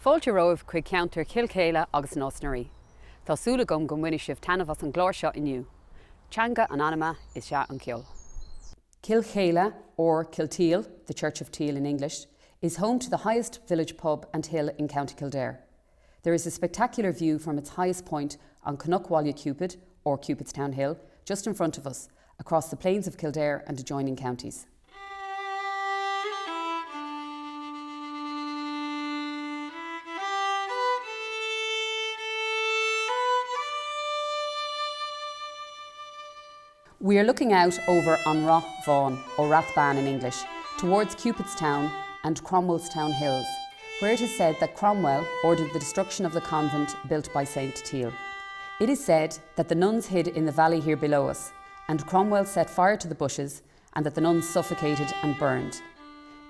Fáilte roimh chuig ceantar Kilteel agus Nósnaí. Tá súla gom go mhaine sibh tanmhas an glór seo inniu. Teanga an anama is se an ceol. Kilteel, or Kilteel, the Church of Teal in English, is home to the highest village pub and hill in County Kildare. There is a spectacular view from its highest point on Cnochwallia Cupid, or Cupidstown Hill, just in front of us, across the plains of Kildare and adjoining counties. We are looking out over on Roth Vaughan, or Rathban in English, towards Cupidstown and Cromwellstown Hills, where it is said that Cromwell ordered the destruction of the convent built by St. Teal. It is said that the nuns hid in the valley here below us, and Cromwell set fire to the bushes, and that the nuns suffocated and burned.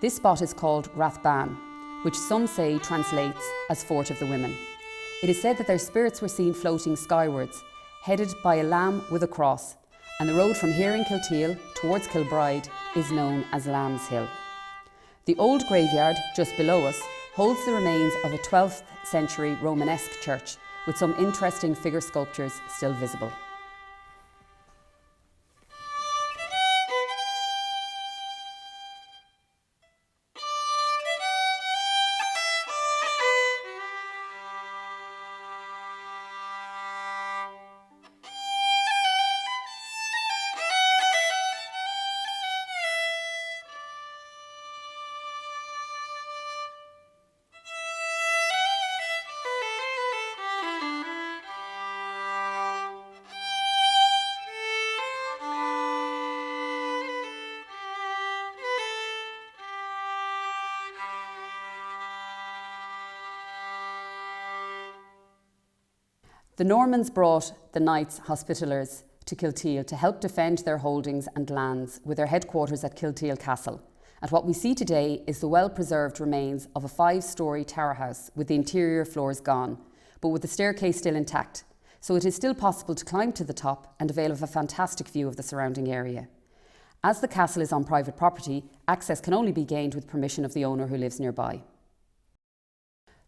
This spot is called Rathban, which some say translates as Fort of the Women. It is said that their spirits were seen floating skywards, headed by a lamb with a cross, and the road from here in Kilteel towards Kilbride is known as Lamb's Hill. The old graveyard, just below us, holds the remains of a 12th century Romanesque church with some interesting figure sculptures still visible. The Normans brought the Knights Hospitallers to Kilteel to help defend their holdings and lands with their headquarters at Kilteel Castle. And what we see today is the well-preserved remains of a 5-storey tower house with the interior floors gone, but with the staircase still intact. So it is still possible to climb to the top and avail of a fantastic view of the surrounding area. As the castle is on private property, access can only be gained with permission of the owner who lives nearby.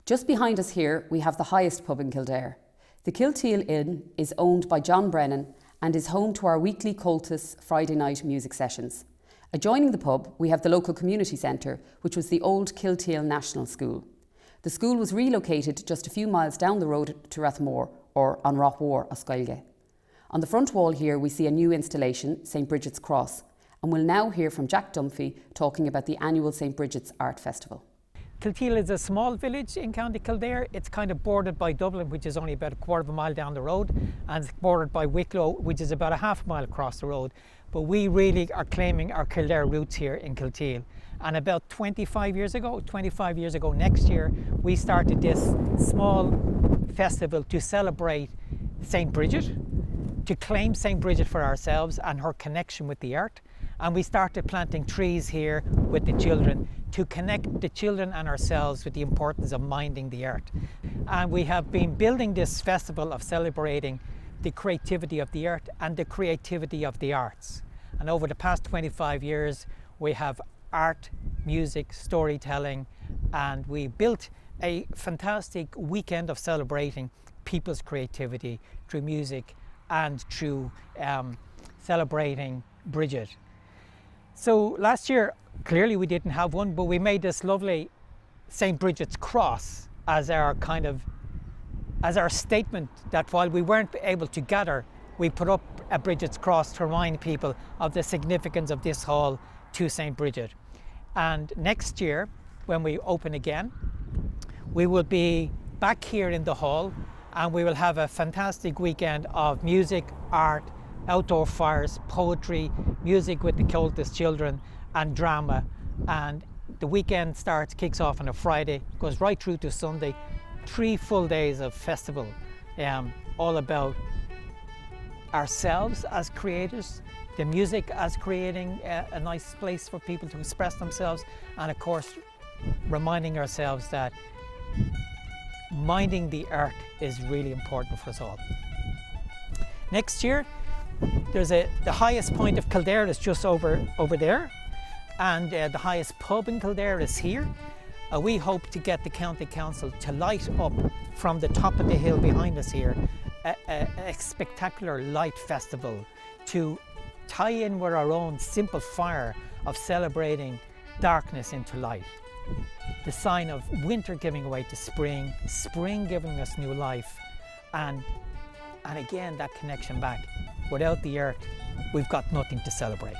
Just behind us here, we have the highest pub in Kildare. The Kilteel Inn is owned by John Brennan and is home to our weekly Comhaltas Friday night music sessions. Adjoining the pub, we have the local community centre, which was the old Kilteel National School. The school was relocated just a few miles down the road to Rathmore, or on Rothmore, Oscailge. On the front wall here, we see a new installation, St. Bridget's Cross, and we'll now hear from Jack Dunphy talking about the annual St. Bridget's Art Festival. Kilteel is a small village in County Kildare. It's kind of bordered by Dublin, which is only about a quarter of a mile down the road, and it's bordered by Wicklow, which is about a half mile across the road. But we really are claiming our Kildare roots here in Kilteel. And about 25 years ago next year, we started this small festival to celebrate St. Bridget, to claim St. Bridget for ourselves and her connection with the earth. And we started planting trees here with the children to connect the children and ourselves with the importance of minding the earth. And we have been building this festival of celebrating the creativity of the earth and the creativity of the arts. And over the past 25 years, we have art, music, storytelling, and we built a fantastic weekend of celebrating people's creativity through music and through celebrating Bridget. So last year, clearly we didn't have one, but we made this lovely St. Bridget's Cross as our statement that while we weren't able to gather, we put up a Bridget's Cross to remind people of the significance of this hall to St. Bridget. And next year, when we open again, we will be back here in the hall, and we will have a fantastic weekend of music, art, outdoor fires, poetry, music with the Comhaltas children, and drama. And the weekend kicks off on a Friday, goes right through to Sunday, 3 full days of festival, all about ourselves as creators, the music as creating a nice place for people to express themselves, and of course reminding ourselves that minding the earth is really important for us all. Next year, the highest point of Kildare is just over there, and the highest pub in Kildare is here. We hope to get the County Council to light up from the top of the hill behind us here a spectacular light festival to tie in with our own simple fire of celebrating darkness into light. The sign of winter giving way to spring, spring giving us new life, and again that connection back. Without the earth, we've got nothing to celebrate.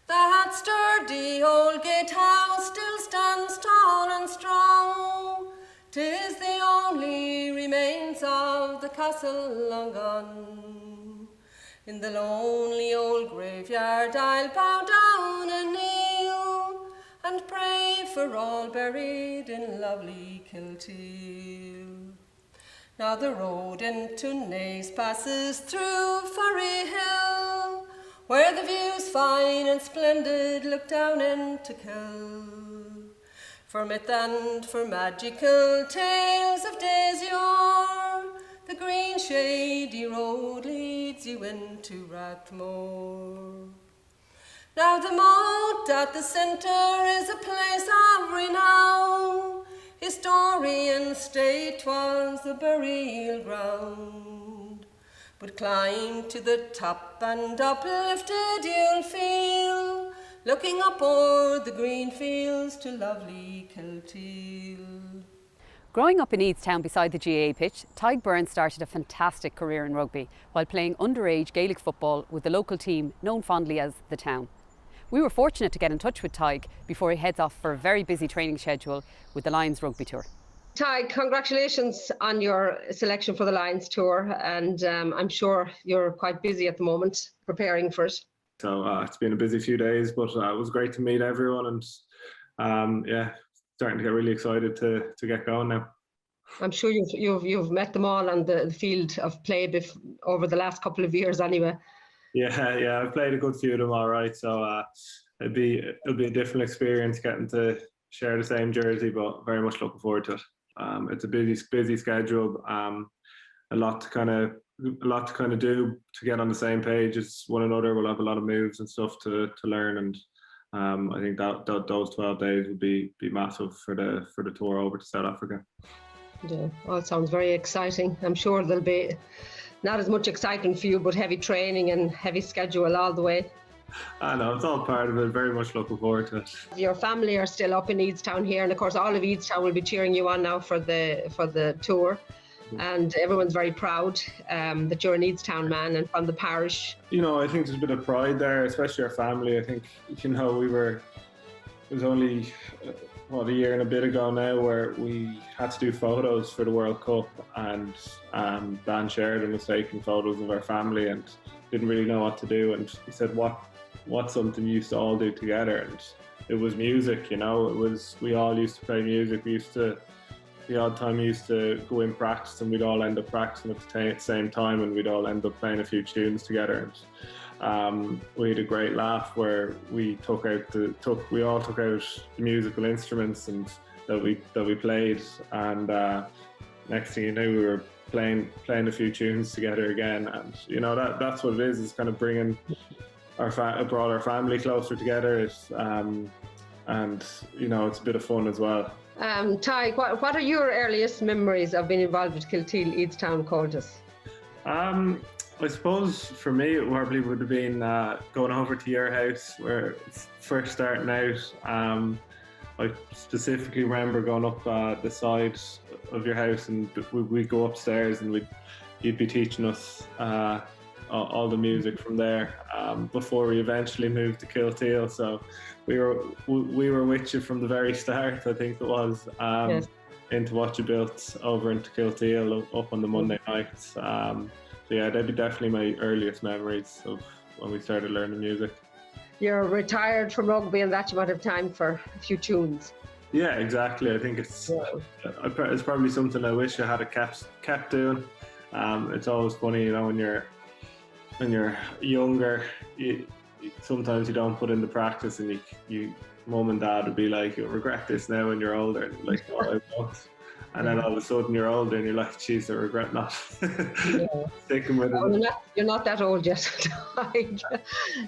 That sturdy old gatehouse still stands tall and strong. 'Tis the only remains of the castle long gone. In the lonely old graveyard I'll bow down and kneel and pray for all buried in lovely Kilteel. Now the road into Naas passes through Furry Hill, where the views fine and splendid look down into Kill. For myth and for magical tales of days yore, the green shady road leads you into Rathmore. Now the moat at the centre is a place of renown. Historians state 'twas the burial ground. But climb to the top and uplifted you'll feel, looking up o'er the green fields to lovely Kilteel. Growing up in Eadstown beside the GAA pitch, Tig Byrne started a fantastic career in rugby while playing underage Gaelic football with the local team known fondly as the Town. We were fortunate to get in touch with Tig before he heads off for a very busy training schedule with the Lions Rugby Tour. Tig, congratulations on your selection for the Lions Tour, and I'm sure you're quite busy at the moment preparing for it. So it's been a busy few days, but it was great to meet everyone, and starting to get really excited to get going now. I'm sure you've met them all on the field of play over the last couple of years anyway. Yeah, I've played a good few of them all right, so it'll be a different experience getting to share the same jersey, but very much looking forward to it. It's a busy schedule, a lot to kind of do to get on the same page as one another. We'll have a lot of moves and stuff to learn, and I think that those 12 days would be massive for the tour over to South Africa. Yeah, well, it sounds very exciting. I'm sure there'll be not as much excitement for you, but heavy training and heavy schedule all the way. I know, it's all part of it. Very much looking forward to it. Your family are still up in Eadstown here, and of course all of Eadstown will be cheering you on now for the tour. And everyone's very proud that you're an Eadstown man and from the parish. You know, I think there's a bit of pride there, especially our family. I think, it was only a year and a bit ago now where we had to do photos for the World Cup, and Dan Sheridan was taking photos of our family and didn't really know what to do, and he said, what's something you used to all do together? And it was music, you know. We all used to play music. The odd time we used to go in practice, and we'd all end up practicing at the same time, and we'd all end up playing a few tunes together. And we had a great laugh where we all took out the musical instruments and that we played, and next thing you knew, we were playing a few tunes together again. And you know, that's what it is kind of bringing brought our family closer together. And you know, it's a bit of fun as well. Tig, what are your earliest memories of being involved with Kilteel Eadstown Comhaltas? I suppose for me it probably would have been going over to your house where it's first starting out. I specifically remember going up the side of your house, and we'd go upstairs and you'd be teaching us all the music from there before we eventually moved to Kilteel. So we were with you from the very start, I think it was, yes, into what you built over into Kilteel up on the Monday nights. So yeah, that'd be definitely my earliest memories of when we started learning music. you're retired from rugby and that you might have time for a few tunes. Yeah, exactly. I think it's probably something I wish I had kept doing. It's always funny, when you're younger, sometimes you don't put in the practice, and you mum and dad would be like, "You'll regret this now when you're older." And like, "Oh, I won't." And then all of a sudden you're older and you're like, "Geez, I regret not sticking with it." You're not that old yet.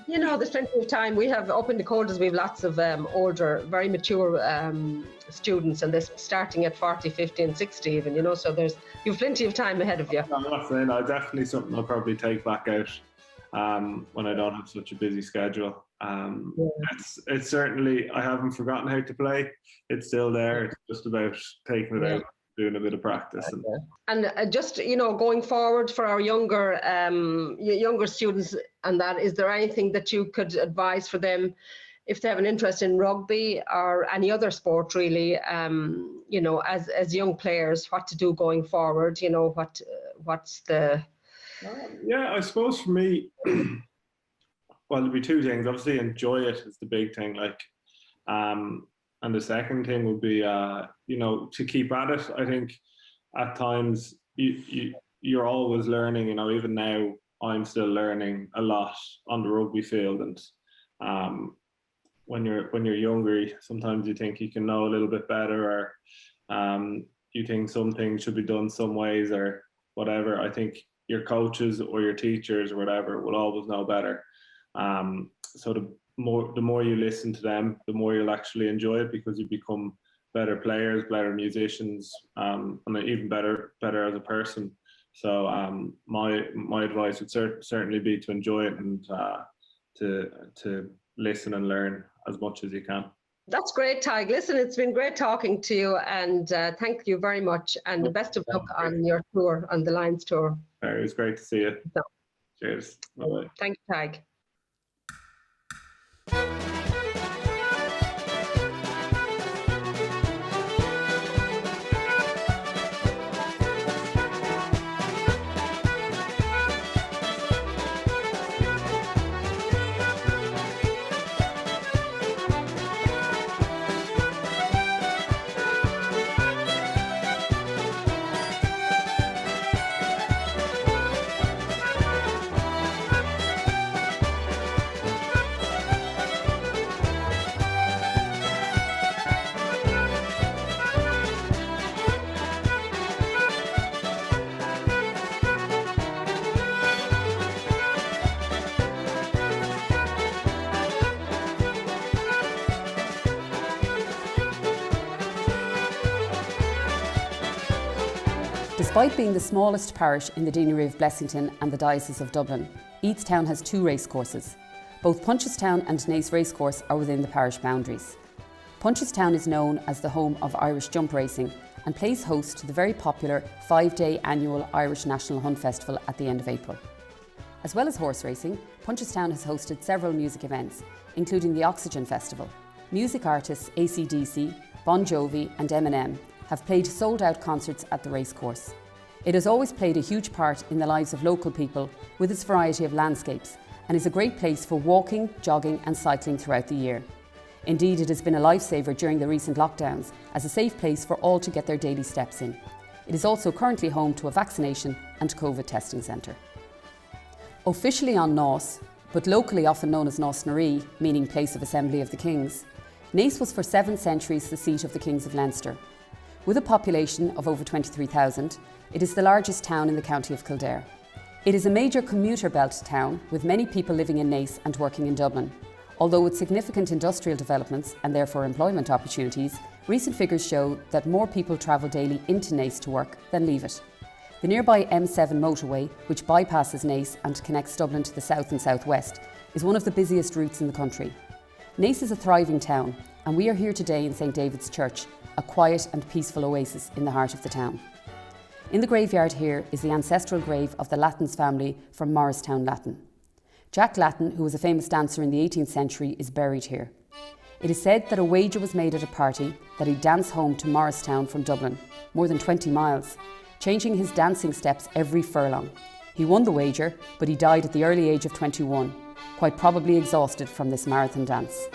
There's plenty of time. We have, up in the Comhaltas, we have lots of older, very mature students, and they're starting at 40, 50 and 60 even, so you've plenty of time ahead of you. I'm not saying definitely something I'll probably take back out when I don't have such a busy schedule. It's certainly, I haven't forgotten how to play. It's still there. It's just about taking it out, doing a bit of practice. And just, going forward for our younger students, and that, is there anything that you could advise for them if they have an interest in rugby or any other sport, really, as young players, what to do going forward? What's the... I suppose for me, well, there'll be two things. Obviously, enjoy it is the big thing. And the second thing would be, to keep at it. I think at times you're always learning. Even now, I'm still learning a lot on the rugby field. And when you're younger, sometimes you think you can know a little bit better, or you think some things should be done some ways, or whatever. I think your coaches or your teachers or whatever will always know better. So the more you listen to them, the more you'll actually enjoy it, because you become better players, better musicians, and even better as a person. So my advice would certainly be to enjoy it, and to listen and learn as much as you can. That's great, Tig. Listen, it's been great talking to you, and thank you very much, and the best of luck on your tour, on the Lions tour. It was great to see you. Cheers. Bye-bye. Thank you, Tig. Despite being the smallest parish in the deanery of Blessington and the Diocese of Dublin, Eathstown has two racecourses. Both Punchestown and Naas Racecourse are within the parish boundaries. Punchestown is known as the home of Irish jump racing and plays host to the very popular 5-day annual Irish National Hunt Festival at the end of April. As well as horse racing, Punchestown has hosted several music events, including the Oxygen Festival. Music artists AC/DC, Bon Jovi and Eminem have played sold-out concerts at the racecourse. It has always played a huge part in the lives of local people with its variety of landscapes, and is a great place for walking, jogging and cycling throughout the year. Indeed, it has been a lifesaver during the recent lockdowns, as a safe place for all to get their daily steps in. It is also currently home to a vaccination and COVID testing centre. Officially on Naas, but locally often known as Naas Naree, meaning place of assembly of the kings, Naas was for 7 centuries the seat of the kings of Leinster. With a population of over 23,000, it is the largest town in the county of Kildare. It is a major commuter belt town, with many people living in Naas and working in Dublin. Although with significant industrial developments and therefore employment opportunities, recent figures show that more people travel daily into Naas to work than leave it. The nearby M7 motorway, which bypasses Naas and connects Dublin to the south and southwest, is one of the busiest routes in the country. Naas is a thriving town, and we are here today in St David's Church, a quiet and peaceful oasis in the heart of the town. In the graveyard here is the ancestral grave of the Lattins family from Morristown, Lattin. Jack Lattin, who was a famous dancer in the 18th century, is buried here. It is said that a wager was made at a party that he'd dance home to Morristown from Dublin, more than 20 miles, changing his dancing steps every furlong. He won the wager, but he died at the early age of 21. quite probably exhausted from this marathon dance.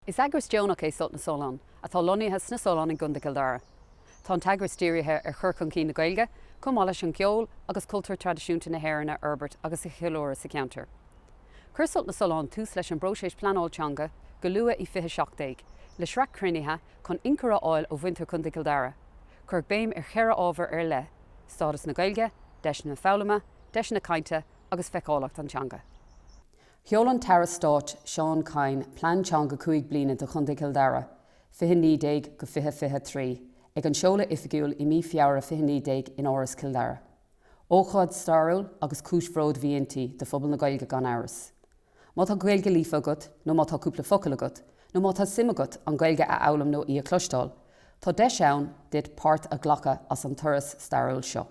Is agras Jonach é sult na Solán, atá loníthe sna Solán in gunda Kildare. Tá an tagras tíorithe chur chun na Gaeilge, Comhaltas an Cheoil agus cultúr tradiisiúnta na Héireanna Herbert agus a Kildare sa counter. Chur sult na Solán tús leis an broséis planáil teanga go luath I 27, le sreac cruinnithe chun incara áil ó bhaintear chun Kildare. Chur béim cheire ábhar le, stádas na Gaeilge, deis na fáilme, deis na cainte agus feiceálacht an teanga. Cheolann Tara Stáit Seán Cain plán teanga 5 bliana do chun Kildare, 29 go 23, ag an seola ifigiúil I mí fiara 29 in áras Kildare. Ócháid starúil agus cúisbhród bhíontaí de phobal na Gaeilge gan áras. Má tá Gaeilge lífa agat, nó má tá cúpla focail agat, nó má tá sim agat an Gaeilge a eolalam nó I a clostáil, tá deis ann dit páirt a ghlacha as an turas starúil seo.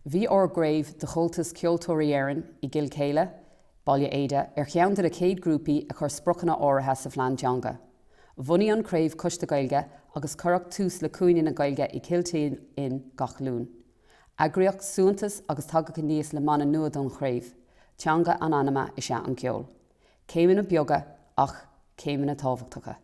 Bhí gréibh de Comhaltas Units I Kilteel Baile éide cheantar a céad grúpaí a chur sprochanna áirithe sa bhlean teanga. Bhunaí an craobh coiste Gaeilge agus curach tús le cúine na Gaeilge I Kilteel in gach lún. Agriocht suantas agus tagacha níos le mana nua don chraobh, teanga an anama I se an ceol. Céimeann na beaga ach céimeann na tábhachtacha.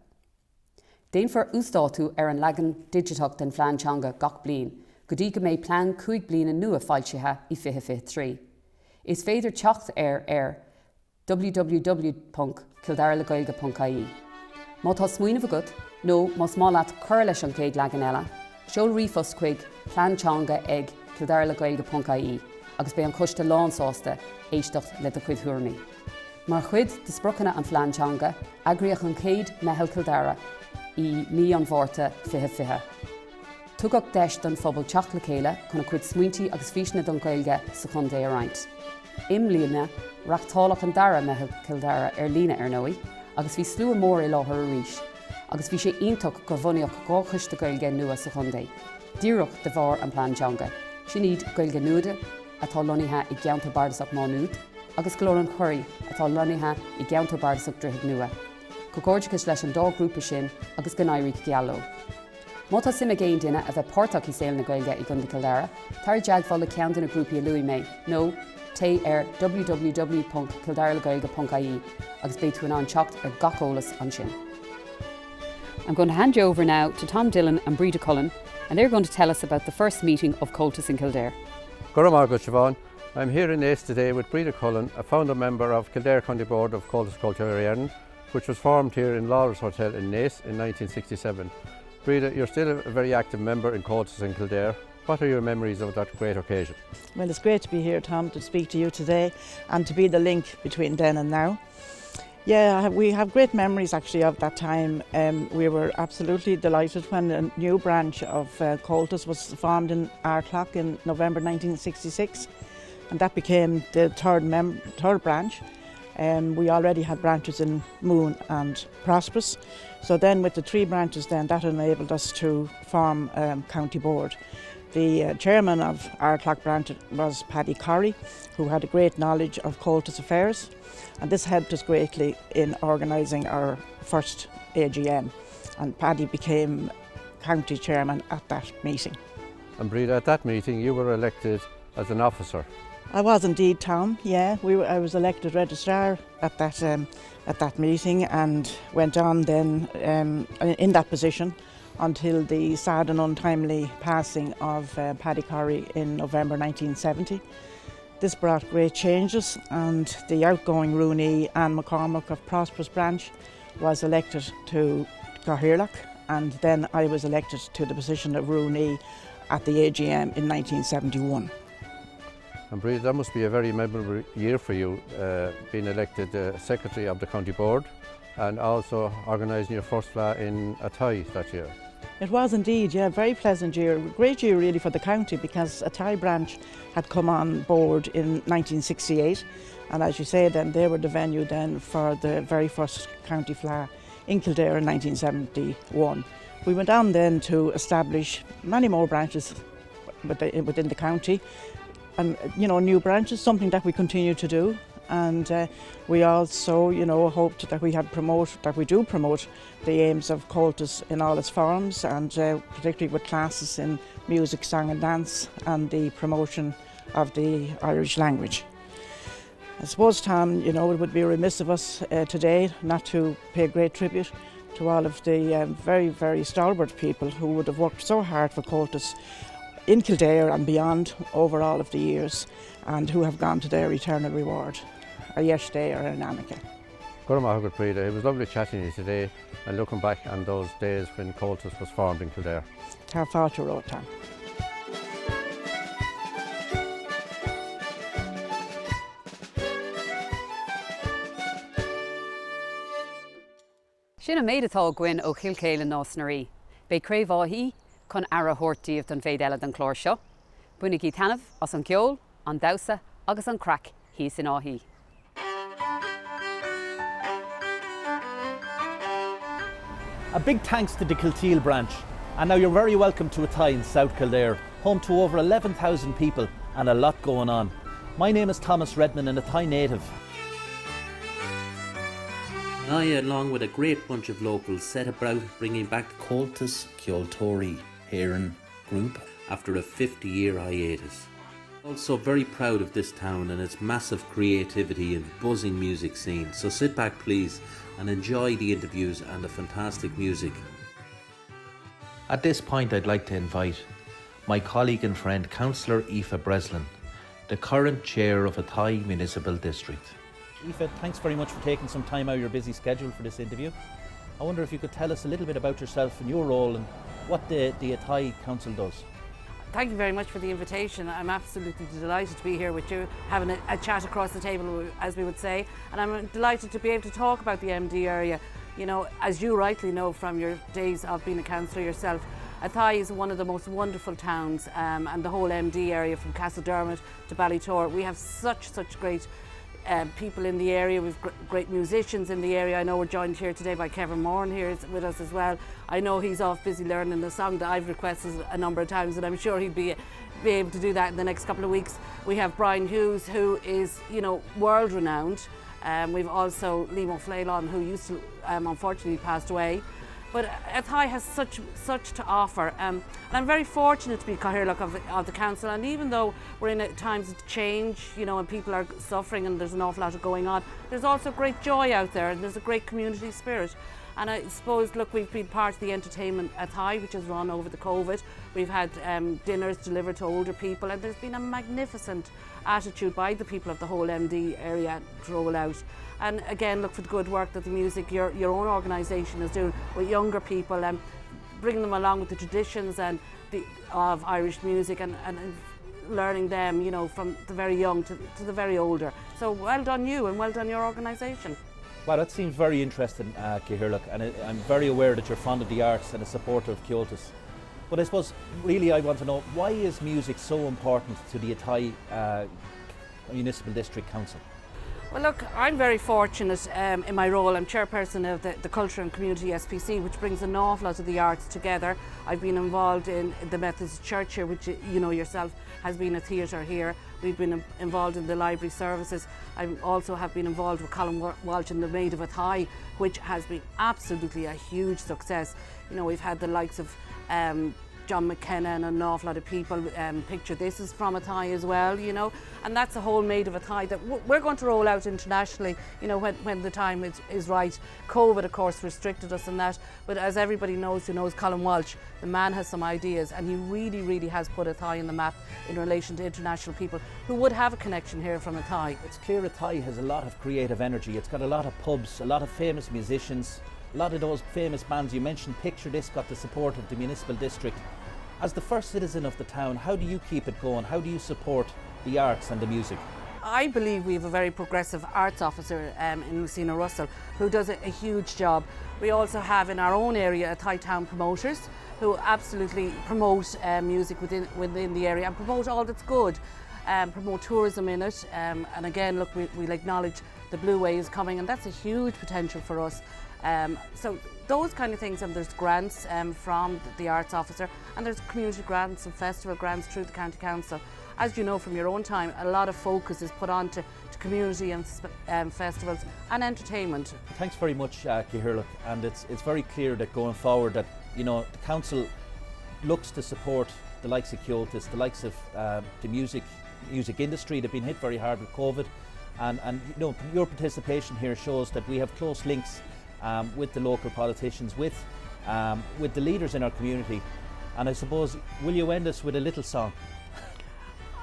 Déanfar ústáitú an legan digiteach den bhlean teanga gach bliain, go dtí go méid plán 5 bliana nua fáiltithe I 23. Is féidir teacht www.kildarelegaeilge.ie. Má tá smaoinemh agat, nó má smá leat cur leis an céad legan eile, seol rifost chuig plán teanga ag kildarelegaeilge.ie agus bé an coiste lánsásta éisteacht le do chuid thuairní. Mar chuid de sprochanna an phlean teanga, agrioch an céad mehel Kildare I mí an bhórta 25. Tugach deis don phobal teach le chéile chun a chuid smaointí agus físna don Gaeilge sa chun dé a roinnt. Imlíonna reachtálaach an dara mehel Kildare lína nóí, agus bhí slua mór I láthair a ríis, agus bhí sé iontóg gur bhunaíoch gá chuiste Gaeilge nua sa chun dé. Díreach de bhar an plán teanga. Sin iad Gaeilge nuada atá loníthe I gceantar bardasach má nuad, agus glór an choirí atá loníthe I gceantar bardasach drithig nua. Go gcóirdeachas leis an dá grúpa sin agus go n-éiríoch gealó. Má tá sim a géin duine a bheith páirteach I saoil na Gaeilge I gunda Kildare, tar deagháil le ceann na grúpa a luí mé, nó té www.kildarelegaeilge.ie agus béitúin an teacht gacholalas an sin. I'm going to hand you over now to Tom Dillon and Bridget and they're going to tell us about the first meeting of Comhaltas in Kildare. Guramaga Siobhan. I'm here in Naas today with Bridget, a founder member of Kildare County Board of Comhaltas Culture, which was formed here in Lawrence Hotel in Naas in 1967. Bridget, you're still a very active member in Comhaltas in Kildare. What are your memories of that great occasion? Well, it's great to be here, Tom, to speak to you today and to be the link between then and now. Yeah, we have great memories actually of that time. We were absolutely delighted when a new branch of Comhaltas was formed in Arclough in November 1966, and that became the third branch. We already had branches in Moon and Prosperous, so then with the 3 branches then that enabled us to form county board. The chairman of Arclough branch was Paddy Corrie, who had a great knowledge of Comhaltas affairs, and this helped us greatly in organising our first AGM, and Paddy became county chairman at that meeting. And Bridget, at that meeting you were elected as an officer. I was indeed, Tom, yeah. I was elected registrar at that meeting and went on then in that position until the sad and untimely passing of Paddy Corrie in November 1970. This brought great changes, and the outgoing Rooney, Anne McCormack of Prosperous Branch, was elected to Comhaltas, and then I was elected to the position of Rooney at the AGM in 1971. And Bridget, that must be a very memorable year for you, being elected Secretary of the County Board and also organising your first Fleadh in Athy that year. It was indeed, yeah, very pleasant year. Great year really for the county, because Athy branch had come on board in 1968, and as you say then they were the venue then for the very first county Fleadh in Kildare in 1971. We went on then to establish many more branches within the county, and new branches, something that we continue to do. And we also, hoped that we do promote the aims of Comhaltas in all its forms, and particularly with classes in music, song and dance, and the promotion of the Irish language. I suppose, Tom, it would be remiss of us today not to pay great tribute to all of the very, very stalwart people who would have worked so hard for Comhaltas in Kildare and beyond over all of the years, and who have gone to their eternal reward. A yesterday or an amica. It was lovely chatting to you today and looking back on those days when Comhaltas was formed in Kildare. Tar fáilte ród, Tom. Sin a méid atá gcuin ó Kilteel Athy, Bé craobh áthí chun ara thuirtíomh don bhéad eile den chlór seo, bunig í tainmh as an ceol, an damhsa agus an crack hí sin áthí. A big thanks to the Kilteel branch, and now you're very welcome to Athy in South Kildare, home to over 11,000 people and a lot going on. My name is Thomas Redman, an Athy native. I, along with a great bunch of locals, set about bringing back the Comhaltas Cheoil Héireann group after a 50-year hiatus. Also very proud of this town and its massive creativity and buzzing music scene, so sit back please and enjoy the interviews and the fantastic music. At this point I'd like to invite my colleague and friend Councillor Aoife Breslin, the current chair of Athy Municipal District. Aoife, thanks very much for taking some time out of your busy schedule for this interview. I wonder if you could tell us a little bit about yourself and your role and what the Athy Council does. Thank you very much for the invitation. I'm absolutely delighted to be here with you, having a chat across the table, as we would say, and I'm delighted to be able to talk about the MD area. As you rightly know from your days of being a councillor yourself, Athy is one of the most wonderful towns, and the whole MD area from Castledermot to Ballytor. We have such great people in the area. We've great musicians in the area. I know we're joined here today by Kevin Moran here with us as well. I know he's off busy learning the song that I've requested a number of times, and I'm sure he'd be able to do that in the next couple of weeks. We have Brian Hughes, who is world renowned. We've also Liam O'Flaylon, who used to unfortunately passed away. But Athy has such to offer, and I'm very fortunate to be Cathaoirleach of the council. And even though we're in times of change, and people are suffering and there's an awful lot of going on, there's also great joy out there, and there's a great community spirit. And I suppose, look, we've been part of the entertainment Athy, which has run over the COVID. We've had dinners delivered to older people, and there's been a magnificent attitude by the people of the whole MD area to roll out. And again, look for the good work that the music, your own organisation is doing with younger people, and bringing them along with the traditions and of Irish music, and learning them, from the very young to the very older. So well done you, and well done your organisation. Well, that seems very interesting, Cathaoirleach, and I'm very aware that you're fond of the arts and a supporter of Comhaltas. But I suppose, really, I want to know, why is music so important to the Athy Municipal District Council? Well, look, I'm very fortunate in my role. I'm chairperson of the Culture and Community SPC, which brings an awful lot of the arts together. I've been involved in the Methodist Church here, which yourself has been a theatre here. We've been involved in the library services. I also have been involved with Colin Walsh and the Maid of Athy, which has been absolutely a huge success. We've had the likes of John McKenna and an awful lot of people. Picture This is from Athy as well, and that's a whole Maid of Athy that we're going to roll out internationally, when the time is right. COVID, of course, restricted us in that, but as everybody knows who knows Colin Walsh, the man has some ideas, and he really has put Athy on the map in relation to international people who would have a connection here from Athy. It's clear Athy has a lot of creative energy. It's got a lot of pubs, a lot of famous musicians, a lot of those famous bands. You mentioned Picture This got the support of the municipal district. As the first citizen of the town, how do you keep it going? How do you support the arts and the music? I believe we have a very progressive arts officer in Lucina Russell who does a huge job. We also have in our own area Athy Town promoters who absolutely promote music within the area and promote all that's good, promote tourism in it. And again, look, we'll acknowledge the Blue Way is coming, and that's a huge potential for us. So those kind of things, and there's grants from the arts officer, and there's community grants and festival grants through the County Council. As you know from your own time, a lot of focus is put on to community and festivals and entertainment. Thanks very much, Cahirlock, and it's very clear that going forward that, you know, the council looks to support the likes of Kilteel, the likes of the music industry. They've been hit very hard with COVID, and you know, your participation here shows that we have close links with the local politicians, with the leaders in our community. And I suppose, will you end us with a little song?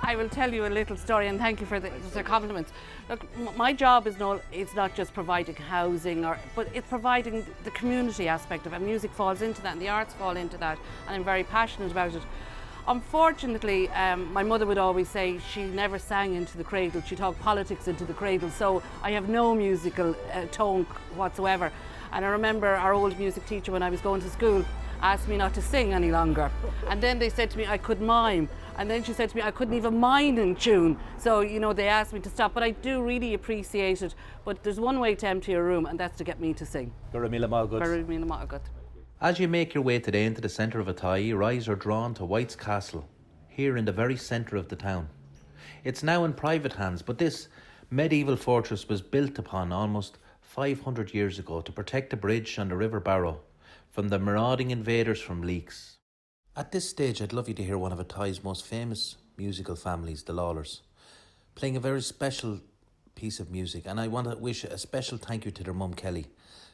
I will tell you a little story, and thank you for the compliments. Look, my job is not just providing housing, but it's providing the community aspect of it. Music falls into that, and the arts fall into that, and I'm very passionate about it. Unfortunately, my mother would always say she never sang into the cradle, she talked politics into the cradle, so I have no musical tone whatsoever. And I remember our old music teacher, when I was going to school, asked me not to sing any longer. And then they said to me I could mime. And then she said to me I couldn't even mime in tune. So, you know, they asked me to stop. But I do really appreciate it. But there's one way to empty a room, and that's to get me to sing. As you make your way today into the centre of Athy, your eyes are drawn to White's Castle, here in the very centre of the town. It's now in private hands, but this medieval fortress was built upon almost 500 years ago to protect the bridge on the River Barrow from the marauding invaders from Leaks. At this stage, I'd love you to hear one of Athy's most famous musical families, the Lawlers, playing a very special piece of music, and I want to wish a special thank you to their mum Kelly,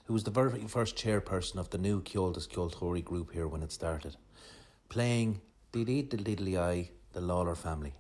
who was the very first chairperson of the new Comhaltas Units group here when it started, playing Dee Dee Diddly Eye, the Lawler family.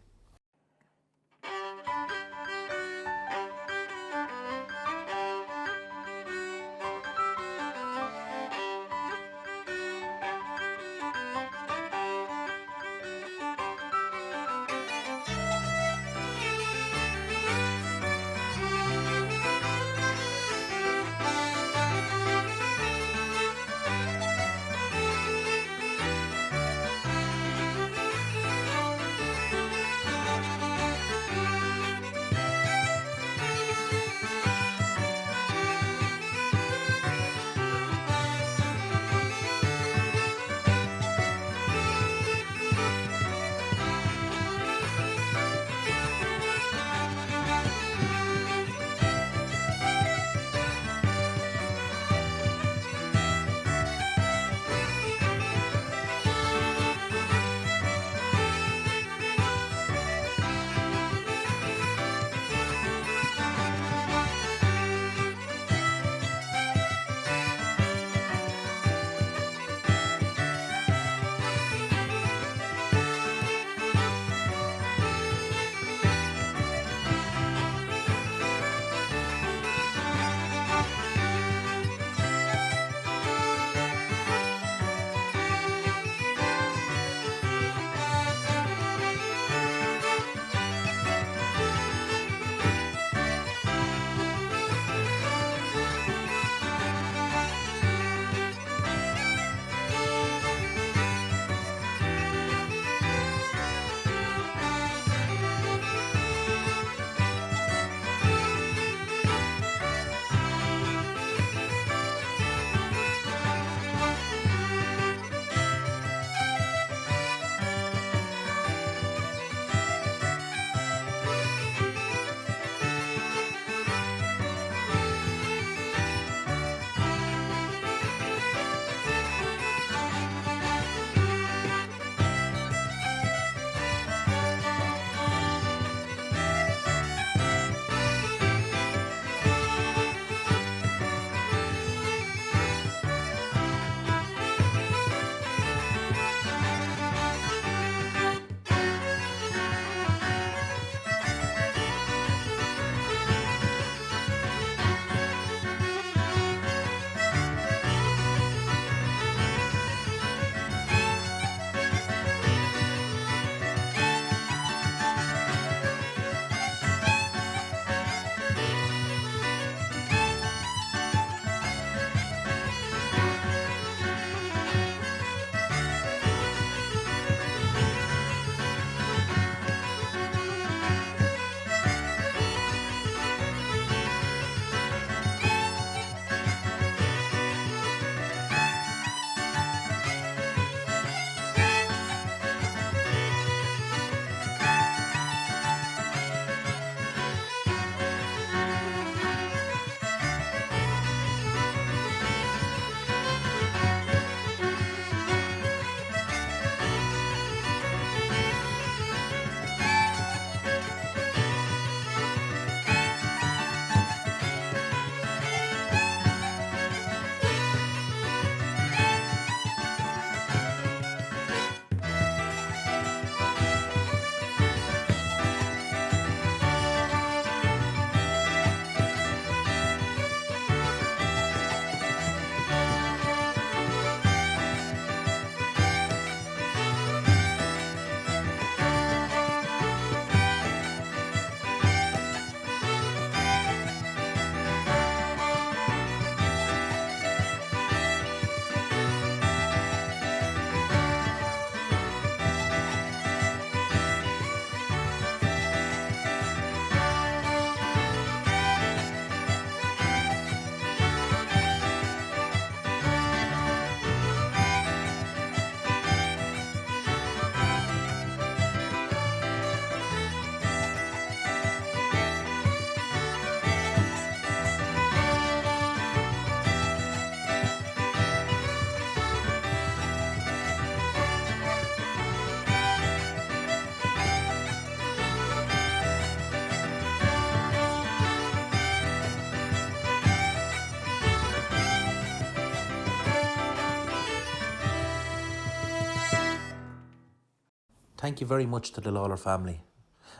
Thank you very much to the Lawler family.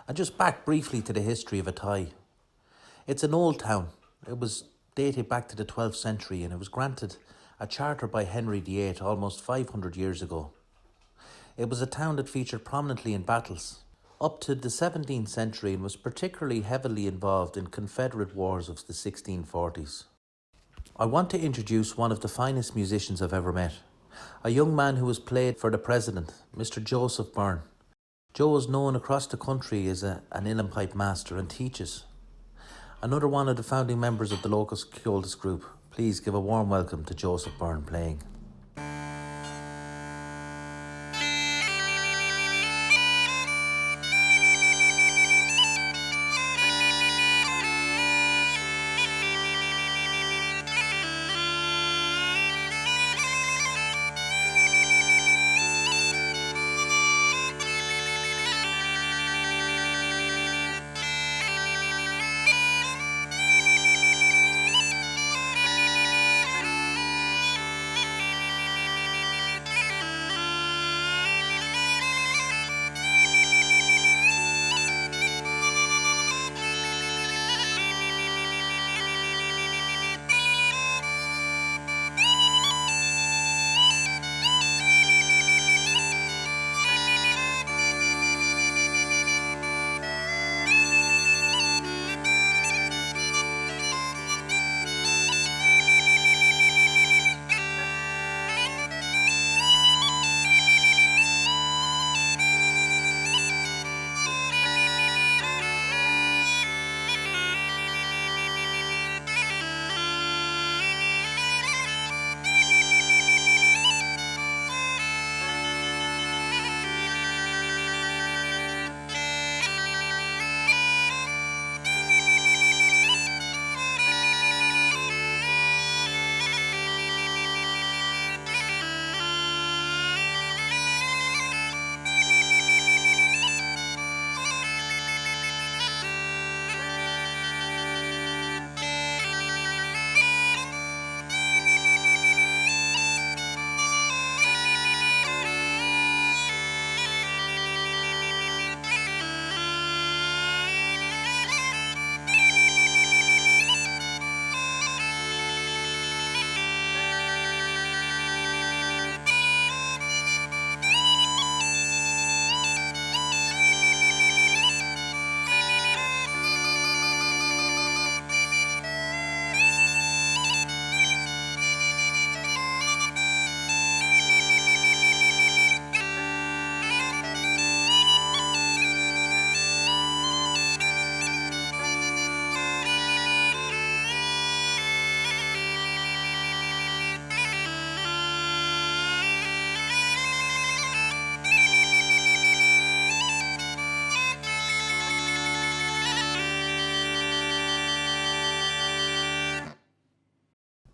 And just back briefly to the history of Athy. It's an old town. It was dated back to the 12th century and it was granted a charter by Henry VIII almost 500 years ago. It was a town that featured prominently in battles up to the 17th century and was particularly heavily involved in Confederate wars of the 1640s. I want to introduce one of the finest musicians I've ever met, a young man who has played for the President, Mr. Joseph Byrne. Joe is known across the country as an uilleann pipe master and teaches. Another one of the founding members of the local Comhaltas group. Please give a warm welcome to Joseph Byrne playing.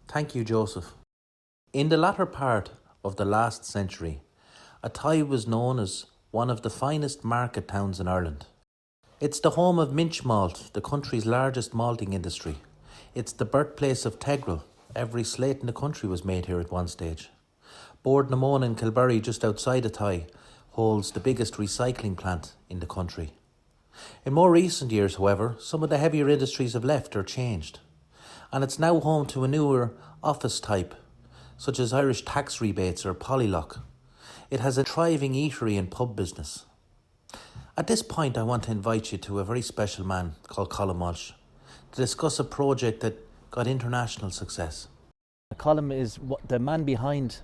Thank you, Joseph. In the latter part of the last century, Athy was known as one of the finest market towns in Ireland. It's the home of Minch Malt, the country's largest malting industry. It's the birthplace of Tegrill. Every slate in the country was made here at one stage. Bord Namona in Kildare, just outside Athy, holds the biggest recycling plant in the country. In more recent years, however, some of the heavier industries have left or changed, and it's now home to a newer office type, such as Irish tax rebates or Polylock. It has a thriving eatery and pub business. At this point, I want to invite you to a very special man called Colm Walsh to discuss a project that got international success. Colm is the man behind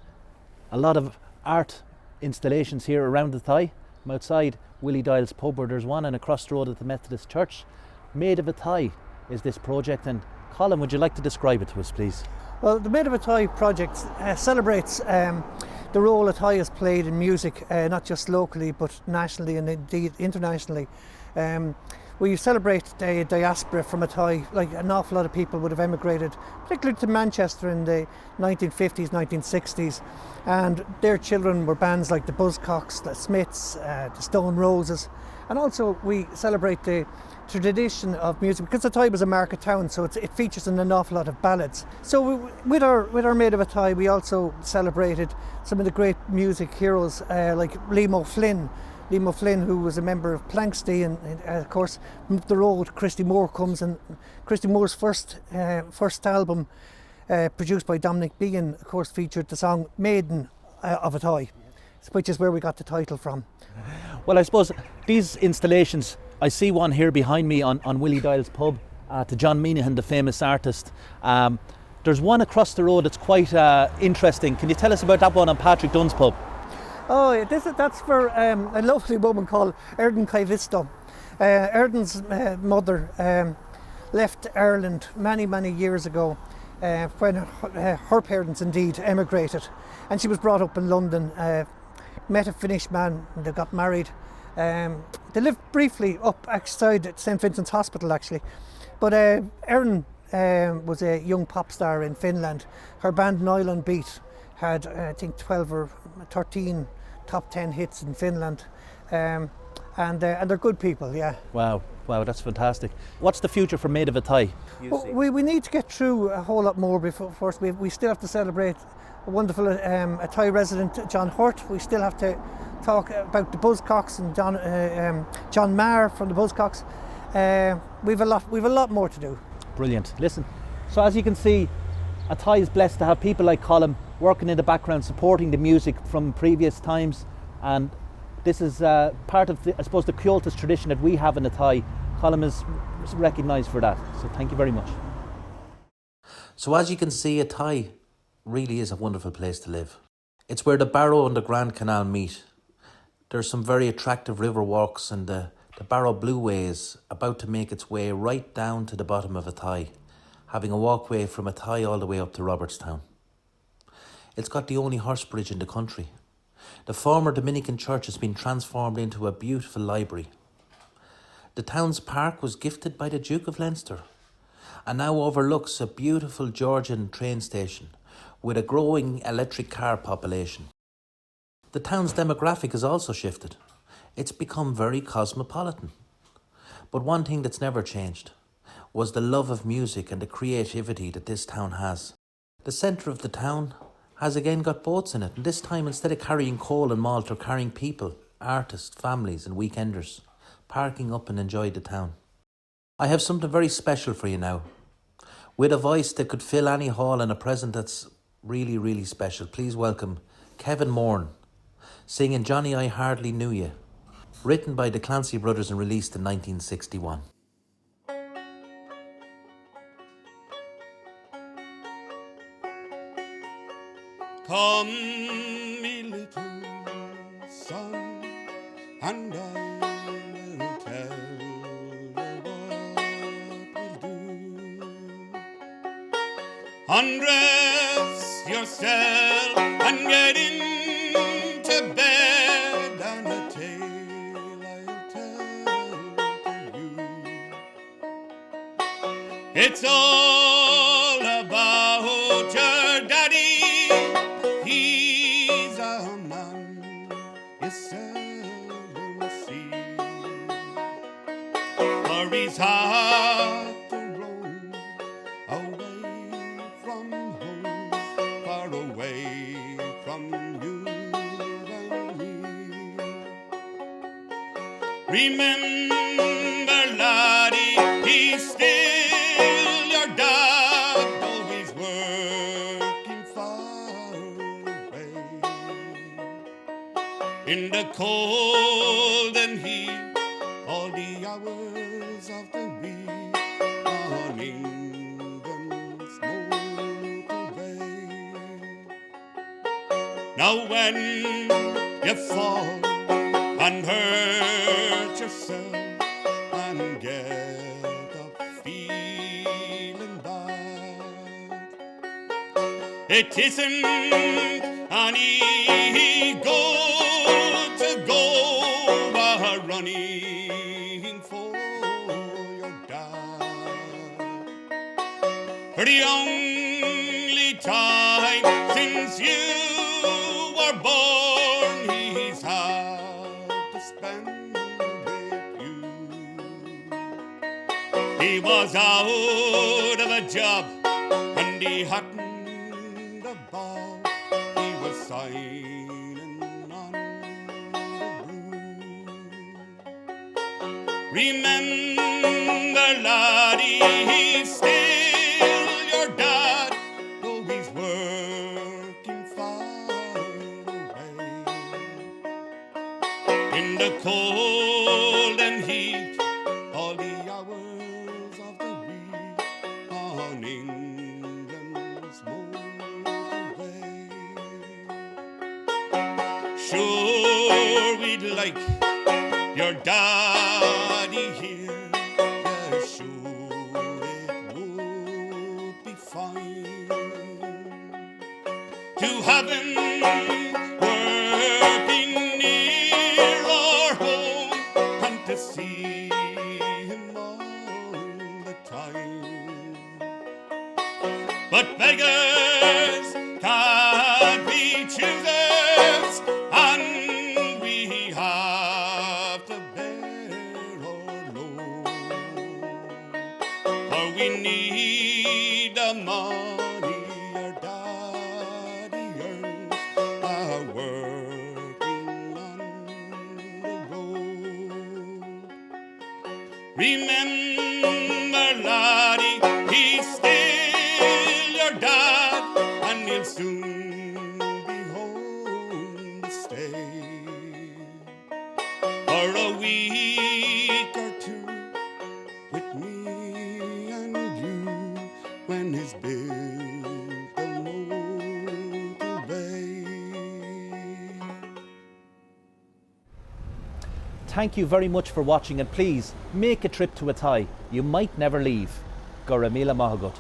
a lot of art installations here around Athy. I'm outside Willie Dial's pub where there's one, and across the road at the Methodist Church. Made of Athy is this project, and Colm, would you like to describe it to us, please? Well, the Made of Athy project celebrates the role Athy has played in music, not just locally but nationally and indeed internationally. We celebrate the diaspora from Athy. Like an awful lot of people would have emigrated, particularly to Manchester in the 1950s, 1960s, and their children were bands like the Buzzcocks, the Smiths, the Stone Roses, and also we celebrate the tradition of music because Athy was a market town, so it features in an awful lot of ballads. So with our Made of Athy, we also celebrated some of the great music heroes like Liam O'Flynn, Liam O'Flynn, who was a member of Planksty, and of course from up the road Christy Moore comes, and Christy Moore's first album produced by Dominic Behan, of course, featured the song Maiden of Athy, which is where we got the title from. Well, I suppose these installations, I see one here behind me on Willie Dial's pub to John Meanahan, the famous artist. There's one across the road that's quite interesting. Can you tell us about that one on Patrick Dunn's pub? Oh, that's for a lovely woman called Erden Kaivisto. Erden's mother left Ireland many years ago when her parents indeed emigrated, and she was brought up in London, met a Finnish man, and they got married. They lived briefly up outside St. Vincent's Hospital actually, but Erin was a young pop star in Finland. Her band Nylon Beat had I think 12 or 13 top 10 hits in Finland, and they're good people, yeah. Wow, that's fantastic. What's the future for Made of Athy? Well, we need to get through a whole lot more before first. We still have to celebrate a wonderful Athy resident, John Hurt. We still have to talk about the Buzzcocks and John Maher from the Buzzcocks. We've a lot more to do. Brilliant. Listen, so as you can see, Athy is blessed to have people like Colin working in the background, supporting the music from previous times, and this is part of, I suppose, the Comhaltas tradition that we have in Athy. Colin is recognised for that, so thank you very much. So as you can see, Athy really is a wonderful place to live. It's where the Barrow and the Grand Canal meet. There's some very attractive river walks, and the Barrow Blueway is about to make its way right down to the bottom of Athy, having a walkway from Athy all the way up to Robertstown. It's got the only horse bridge in the country. The former Dominican church has been transformed into a beautiful library. The town's park was gifted by the Duke of Leinster and now overlooks a beautiful Georgian train station with a growing electric car population. The town's demographic has also shifted. It's become very cosmopolitan. But one thing that's never changed was the love of music and the creativity that this town has. The centre of the town has again got boats in it, and this time instead of carrying coal and malt, they're carrying people, artists, families and weekenders, parking up and enjoy the town. I have something very special for you now. With a voice that could fill any hall and a present that's really special, please welcome Kevin Morn, singing Johnny I Hardly Knew You, written by the Clancy brothers and released in 1961. Come, me little son, and I will tell you what we'll do. Undress yourself and get into bed, and a tale I'll tell to you. It's all about your daddy. He's a man you seldom see, for he's had to roam away from home, far away from you and me. Remember, laddie, he's still your dad, though he's working far away in the cold and heat, all the hours of the week on England's motorway. Now when you fall and hurt yourself and get up feeling bad, it isn't any good to go running for your dad, for the only time since you were born he's had to spend with you. He was out of a job and he hadn't a ball. He was signing on the blues. Remember, laddie, he's still your dad, though he's working far away. In the cold and heat, all the hours of the week, on England's motorway. Sure, we'd like your daddy here, yeah, sure it would be fine to have him working near our home and to see him all the time. But beggars can't be choosers, and we have to bear our load. For we need the money our daddy earns, working on the road. Remember, laddie, he's still your dad, and he'll soon be home to stay for a week or two with me and you when he's built the motorway. Thank you very much for watching, and please make a trip to Athy. You might never leave. Gora Mila Mahagut.